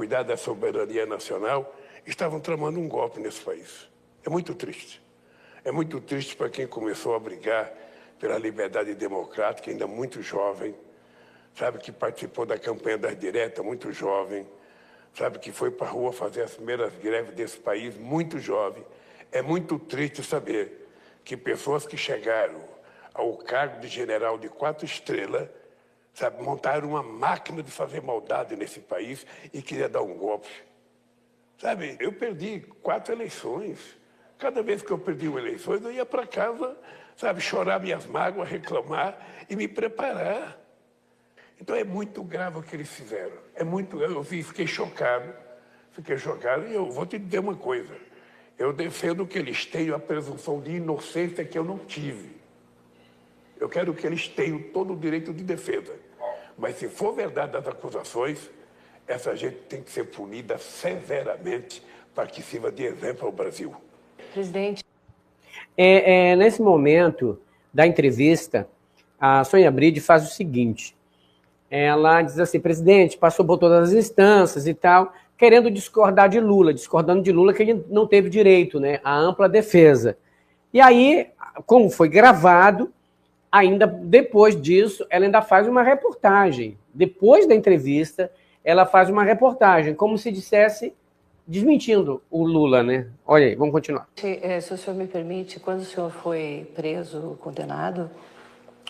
cuidar da soberania nacional, estavam tramando um golpe nesse país. É muito triste. É muito triste para quem começou a brigar pela liberdade democrática, ainda muito jovem, sabe, que participou da campanha das diretas, muito jovem, sabe, que foi para a rua fazer as primeiras greves desse país, muito jovem. É muito triste saber que pessoas que chegaram ao cargo de general de 4 estrelas, sabe, montaram uma máquina de fazer maldade nesse país e queria dar um golpe. Sabe, eu perdi 4 eleições. Cada vez que eu perdi uma eleição, eu ia para casa, sabe, chorar minhas mágoas, reclamar e me preparar. Então é muito grave o que eles fizeram. É muito grave. Eu fiquei chocado e eu vou te dizer uma coisa. Eu defendo que eles tenham a presunção de inocência que eu não tive. Eu quero que eles tenham todo o direito de defesa. Mas se for verdade as acusações, essa gente tem que ser punida severamente para que sirva de exemplo ao Brasil. Presidente. Nesse momento da entrevista, a Sônia Bride faz o seguinte. Ela diz assim, presidente, passou por todas as instâncias e tal, querendo discordando de Lula que ele não teve direito, né, à ampla defesa. E aí, como foi gravado, ainda depois disso, ela ainda faz uma reportagem. Depois da entrevista, ela faz uma reportagem, como se dissesse, desmentindo o Lula, né? Olha aí, vamos continuar. Se o senhor me permite, quando o senhor foi preso, condenado,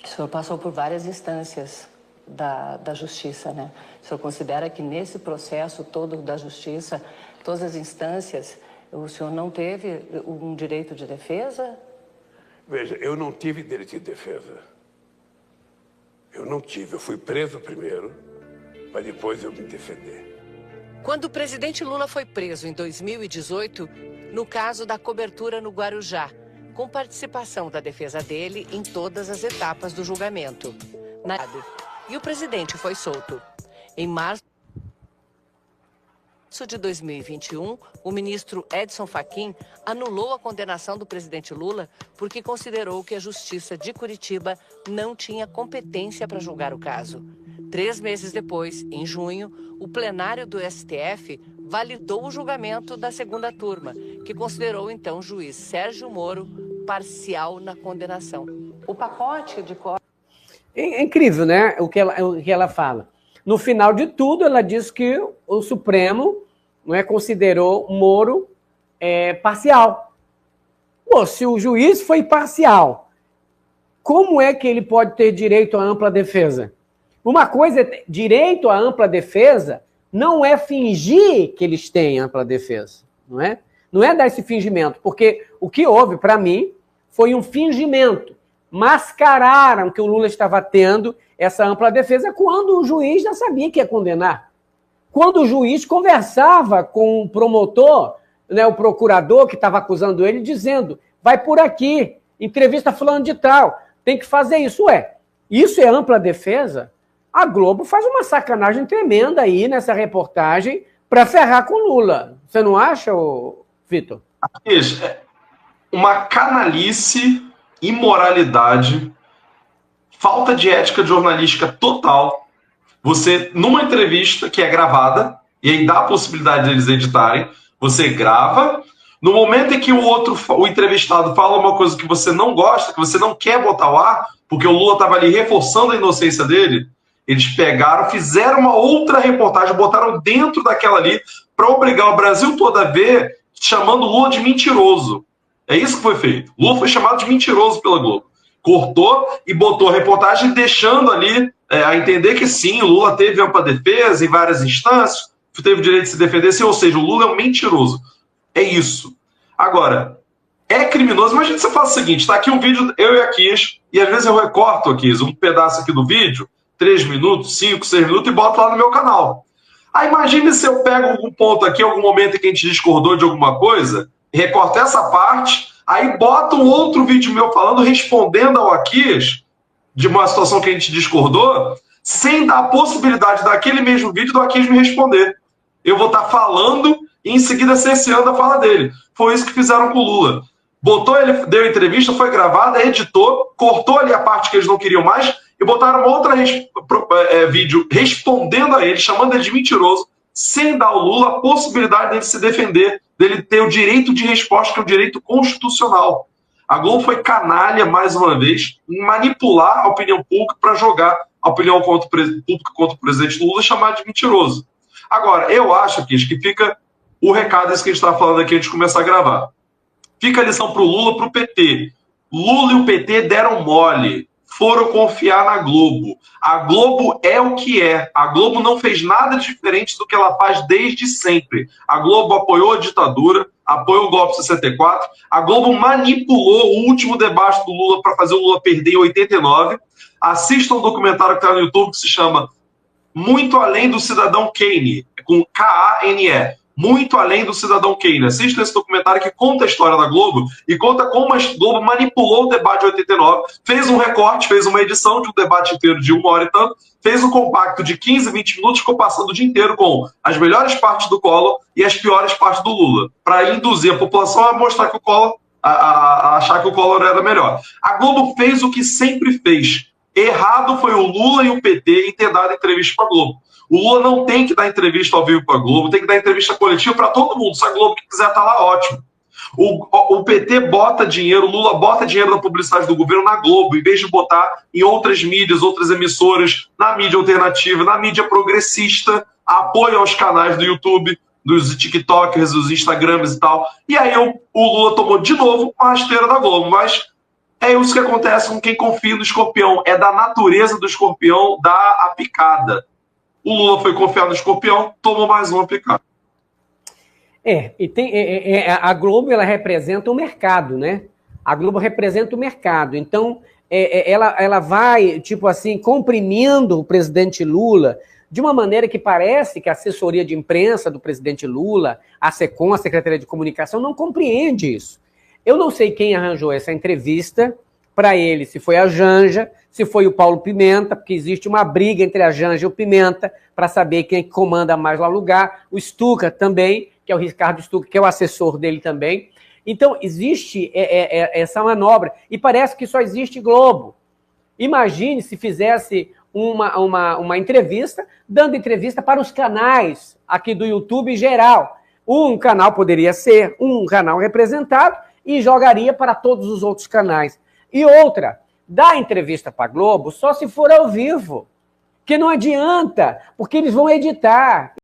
o senhor passou por várias instâncias da justiça, né? O senhor considera que nesse processo todo da justiça, todas as instâncias, o senhor não teve um direito de defesa? Veja, eu não tive direito de defesa. Eu não tive. Eu fui preso primeiro, para depois eu me defender. Quando o presidente Lula foi preso em 2018, no caso da cobertura no Guarujá, com participação da defesa dele em todas as etapas do julgamento. E o presidente foi solto. Em março de 2021, o ministro Edson Fachin anulou a condenação do presidente Lula porque considerou que a Justiça de Curitiba não tinha competência para julgar o caso. 3 meses depois, em junho, o plenário do STF validou o julgamento da segunda turma, que considerou então o juiz Sérgio Moro parcial na condenação. O pacote de... É incrível, né, o que ela fala. No final de tudo, ela diz que o Supremo, não é, considerou Moro parcial. Pô, se o juiz foi parcial, como é que ele pode ter direito à ampla defesa? Uma coisa é direito à ampla defesa, não é fingir que eles têm ampla defesa, não é? Não é dar esse fingimento, porque o que houve, para mim, foi um fingimento. Mascararam que o Lula estava tendo essa ampla defesa quando o juiz já sabia que ia condenar. Quando o juiz conversava com o promotor, né, o procurador que estava acusando ele, dizendo, vai por aqui, entrevista fulano de tal, tem que fazer isso. Isso é ampla defesa? A Globo faz uma sacanagem tremenda aí nessa reportagem para ferrar com o Lula. Você não acha, Vitor? Uma canalice, imoralidade, falta de ética jornalística total. Você, numa entrevista que é gravada, e aí dá a possibilidade deles editarem, você grava, no momento em que o entrevistado fala uma coisa que você não gosta, que você não quer botar ao ar, porque o Lula estava ali reforçando a inocência dele, eles pegaram, fizeram uma outra reportagem, botaram dentro daquela ali, para obrigar o Brasil todo a ver, chamando o Lula de mentiroso. É isso que foi feito. Lula foi chamado de mentiroso pela Globo. Cortou e botou a reportagem deixando ali a entender que sim, o Lula teve ampla defesa em várias instâncias, teve o direito de se defender, sim, ou seja, o Lula é um mentiroso. É isso. Agora, é criminoso. Imagina que você faz o seguinte, está aqui um vídeo, eu e a Kiss, e às vezes eu recorto aqui um pedaço aqui do vídeo, 3 minutos, 5, 6 minutos, e boto lá no meu canal. Aí imagine se eu pego algum ponto aqui, algum momento em que a gente discordou de alguma coisa, recorto essa parte, aí boto um outro vídeo meu falando, respondendo ao Akias, de uma situação que a gente discordou, sem dar a possibilidade daquele mesmo vídeo do Akias me responder. Eu vou estar falando e em seguida cerceando a fala dele. Foi isso que fizeram com o Lula. Botou ele, deu entrevista, foi gravada, editou, cortou ali a parte que eles não queriam mais e botaram uma outra vídeo respondendo a ele, chamando ele de mentiroso, sem dar ao Lula a possibilidade dele se defender, dele ter o direito de resposta, que é o direito constitucional. A Globo foi canalha, mais uma vez, em manipular a opinião pública para jogar a opinião pública contra o presidente Lula e chamar de mentiroso. Agora, eu acho, Kish, que fica o recado esse que a gente está falando aqui antes de começar a gravar. Fica a lição para o Lula, para o PT. Lula e o PT deram mole, foram confiar na Globo. A Globo é o que é. A Globo não fez nada diferente do que ela faz desde sempre. A Globo apoiou a ditadura, apoiou o golpe de 64. A Globo manipulou o último debate do Lula para fazer o Lula perder em 89. Assista um documentário que está no YouTube que se chama Muito Além do Cidadão Kane, com K-A-N-E. Muito Além do Cidadão Kane. Assista esse documentário que conta a história da Globo e conta como a Globo manipulou o debate de 89, fez um recorte, fez uma edição de um debate inteiro de 1 hora e tanto, fez um compacto de 15, 20 minutos, ficou passando o dia inteiro com as melhores partes do Collor e as piores partes do Lula, para induzir a população a mostrar que o Collor, a achar que o Collor era melhor. A Globo fez o que sempre fez. Errado foi o Lula e o PT em ter dado entrevista para a Globo. O Lula não tem que dar entrevista ao vivo para a Globo, tem que dar entrevista coletiva para todo mundo. Se a Globo que quiser estar lá, ótimo. O PT bota dinheiro, o Lula bota dinheiro da publicidade do governo na Globo, em vez de botar em outras mídias, outras emissoras, na mídia alternativa, na mídia progressista, apoio aos canais do YouTube, dos TikTokers, dos Instagrams e tal. E aí o Lula tomou de novo a rasteira da Globo, mas é isso que acontece com quem confia no escorpião. É da natureza do escorpião dar a picada. O Lula foi confiar no escorpião, tomou mais uma picada. A Globo, ela representa o mercado, né? A Globo representa o mercado. Então, ela vai, tipo assim, comprimindo o presidente Lula de uma maneira que parece que a assessoria de imprensa do presidente Lula, a SECOM, a Secretaria de Comunicação, não compreende isso. Eu não sei quem arranjou essa entrevista para ele, se foi a Janja, se foi o Paulo Pimenta, porque existe uma briga entre a Janja e o Pimenta para saber quem é que comanda mais lá no lugar. O Stuka também, que é o Ricardo Stuka, que é o assessor dele também. Então, existe essa manobra. E parece que só existe Globo. Imagine se fizesse uma entrevista, dando entrevista para os canais aqui do YouTube em geral. Um canal poderia ser um canal representado e jogaria para todos os outros canais. E outra, dar entrevista para a Globo só se for ao vivo. Que não adianta, porque eles vão editar.